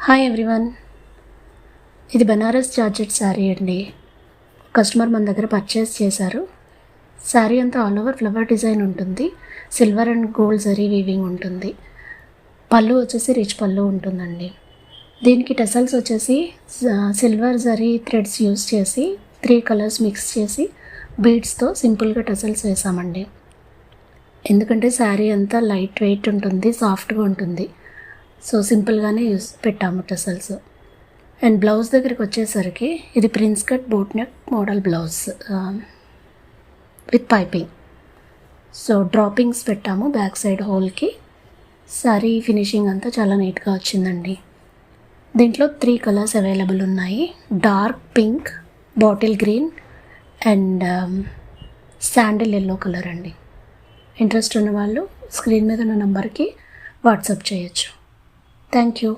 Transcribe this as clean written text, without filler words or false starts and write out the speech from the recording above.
Hi everyone, ఇది Banaras georgette sari అండి. Customer మన దగ్గర పర్చేస్ చేశారు. శారీ అంతా ఆల్ ఓవర్ ఫ్లవర్ డిజైన్ ఉంటుంది. Silver and gold zari weaving ఉంటుంది. పళ్ళు వచ్చేసి రిచ్ పళ్ళు ఉంటుందండి. దీనికి టెసల్స్ వచ్చేసి సిల్వర్ జరీ థ్రెడ్స్ యూస్ చేసి 3 కలర్స్ మిక్స్ చేసి బీడ్స్తో సింపుల్గా టెసల్స్ వేసామండి. ఎందుకంటే శారీ అంతా లైట్ వెయిట్ ఉంటుంది, సాఫ్ట్గా ఉంటుంది. సో సింపుల్గానే పెట్టాము టెసల్స్. అండ్ బ్లౌజ్ దగ్గరికి వచ్చేసరికి ఇది prince cut boat neck model blouse with piping. So droppings పెట్టాము బ్యాక్ సైడ్ హోల్కి. శారీ ఫినిషింగ్ అంతా చాలా నీట్గా వచ్చిందండి. దీంట్లో 3 కలర్స్ అవైలబుల్ ఉన్నాయి. Dark pink, bottle green and sandal yellow colour అండి. ఇంట్రెస్ట్ ఉన్న వాళ్ళు స్క్రీన్ మీద ఉన్న నెంబర్కి వాట్సాప్ చేయొచ్చు. Thank you.